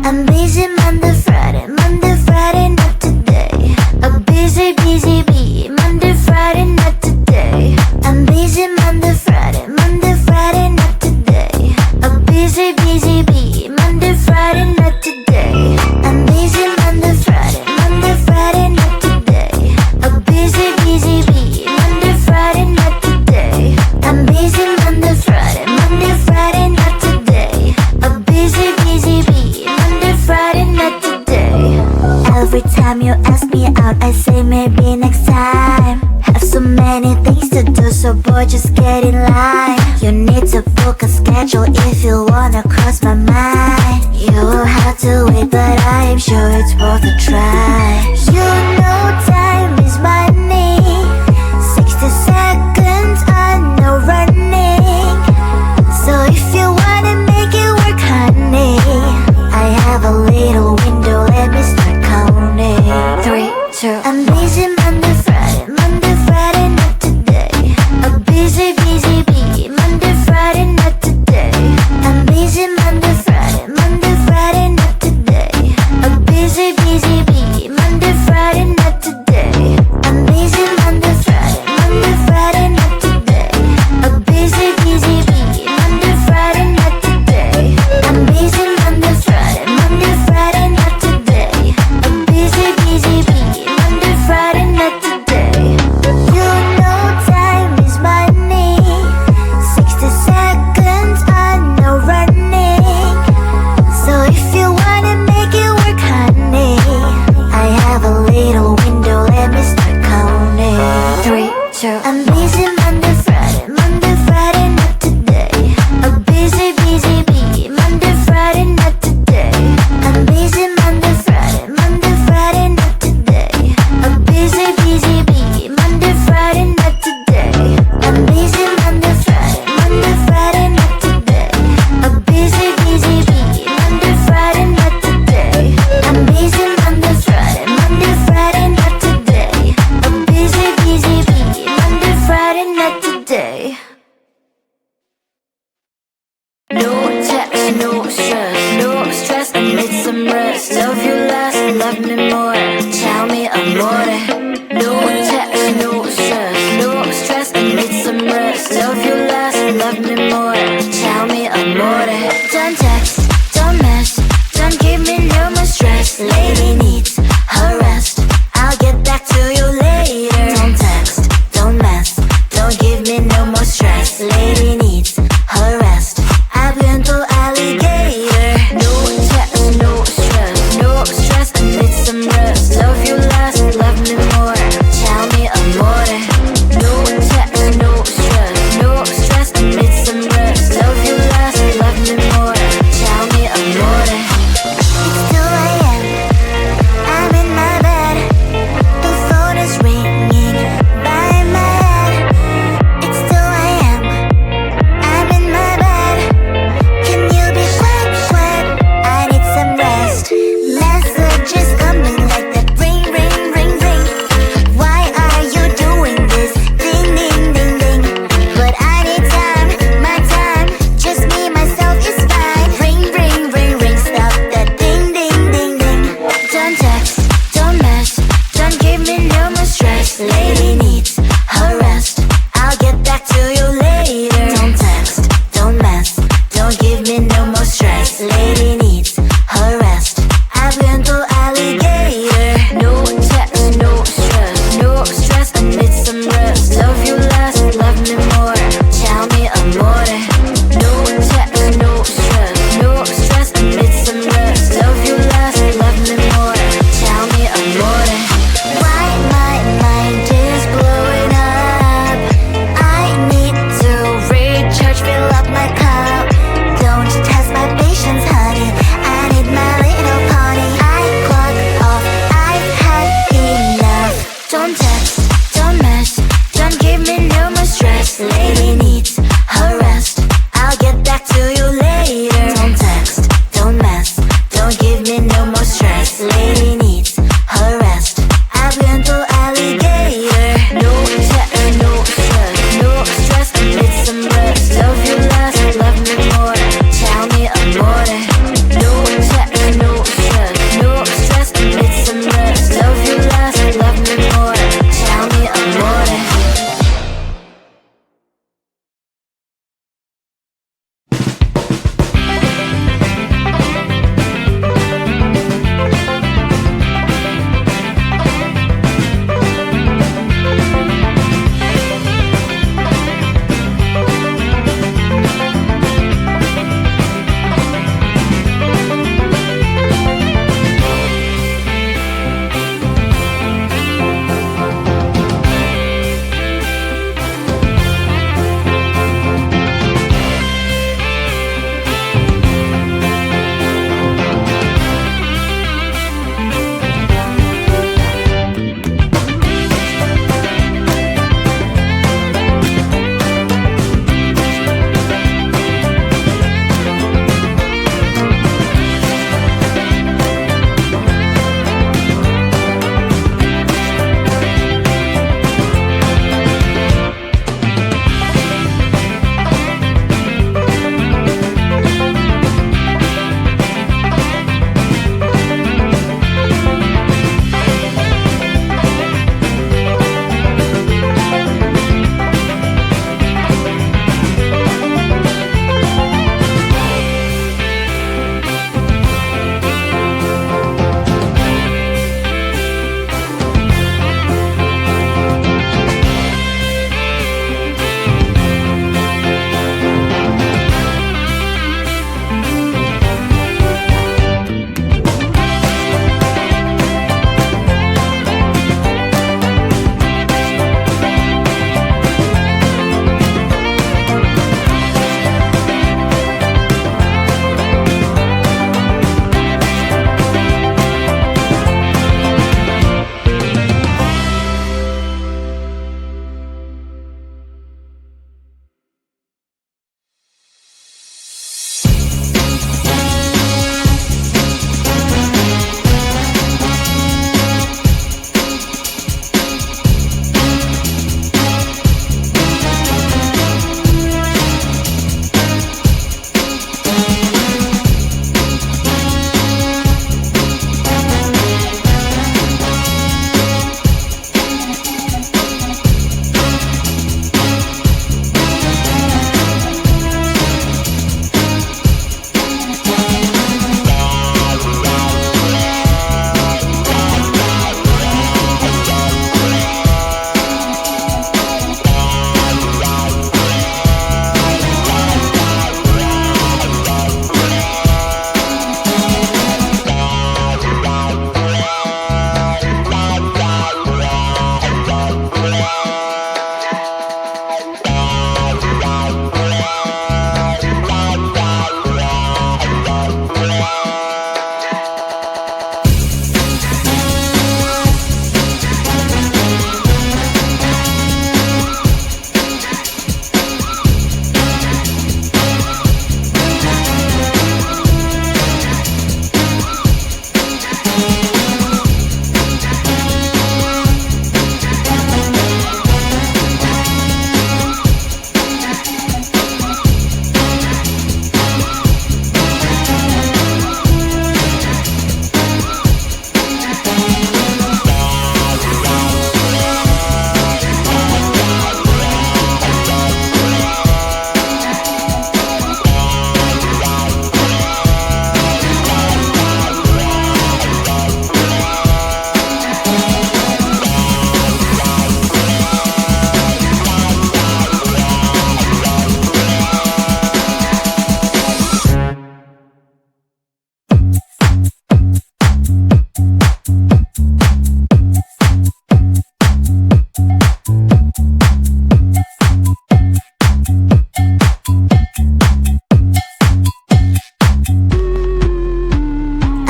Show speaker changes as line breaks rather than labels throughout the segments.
I'm busy Monday, Friday, not today. A busy, busy bee, Monday, Friday, not today. I'm busy Monday, Friday, not today. A busy, busy bee, Monday, Friday, not today. I'm busy Monday, Friday, not today. A busy, busy bee, Monday, Friday, not today. I'm busy Monday, Friday, not today. A busy, busy bee, Monday, Friday, not today. Every time you ask me out, I say maybe next time. Have so many things to do, so boy, just get in line. You need to book a schedule if you wanna cross my mind. You will have to wait, but I am sure it's worth a try. You know time is money. 60 seconds on no running. So if you wanna make it work, honey, I have a little window, let me start counting. 3, 2, I'm busy Monday, Friday, not today. A busy, busy bee, Monday, Friday, not today. I'm busy Monday, Friday, not today. A busy, busy bee, Monday, Friday, not today. I'm busy Monday, Friday, not today. A busy, busy bee, Monday, Friday, not today. I'm busy Monday, Friday, not today. A busy, busy bee, Monday, Friday, not today. You know time is money. 60 seconds on no running. So if you wanna make it work, honey, I have a little window, let me start counting. 3, 2, I'm busy Monday, Friday, not today. A busy, busy bee, Monday, Friday, not today. I'm busy Monday, Friday, not today. A busy, busy bee, Monday, Friday, not today. I'm busy Monday, Friday, not today. A busy, busy bee, Monday, Friday, not today. I'm busy Monday, Friday, not today. A busy, busy bee, Monday, Friday, not today. No text, no stress, I need some rest. Love you less, love me more. Tell me amore. No text, no stress, I need some rest. Love you less, love me more. Tell me amore. Don't text, don't mess, don't give me no more stress. Lady needs her rest, I'll get back to you later. Don't text, don't mess, don't give me no more stress. Lady needs her rest, I've been to alligator. No text, no stress, I need some rest. Love you less, love me more. Tell me amore. No text, no stress, I need some rest. Love you less, love me more. Tell me amore. It's 2 a.m., I'm in my bed. The phone is ringing by my head. It's 2 a.m., I'm in my bed. Can you be quiet? I need some rest. Messages coming like that, ring, ring, ring, ring. Why are you doing this? Ding, ding, ding, ding. But I need time, my time. Just me, myself is fine. Ring, ring, ring, ring. Stop that ding, ding, ding, ding. Don't text, don't mess, don't give me no more stress. Lady needs her rest, I'll get back to you later. Don't text, don't mess, don't give me no more stress. Lady needs her rest, I've been to alligator. No text, no stress, I need some rest. Love you less, love me more. Tell me amore. No text, no stress, I need some rest. Love you less, love me more. Tell me amore. Why my mind is blowing up? I need to recharge, fill up my cup. Don't test my patience, honey.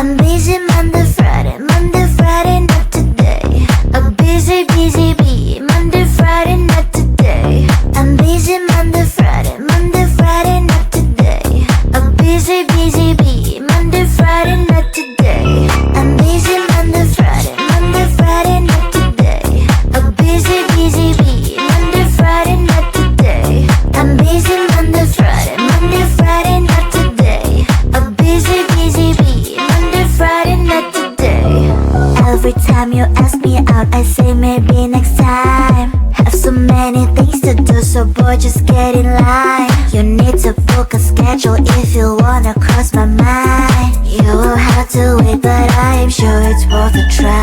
I'm busy Monday, Friday, not today. A busy, busy bee. Monday, Friday, not today. I'm busy Monday, Friday, not today. A busy, busy bee. Monday, Friday, not today. I'm busy Monday, Friday, not today. A busy, busy bee. Monday, Friday, not today. I'm busy Monday, Friday, not today. A busy, busy bee. Monday, Friday, not today. Every time you ask me out, I say maybe next time. Have so many things to do, so boy, just get in line. You need to book a schedule if you wanna cross my mind. You will have to wait, but I am sure it's worth a try.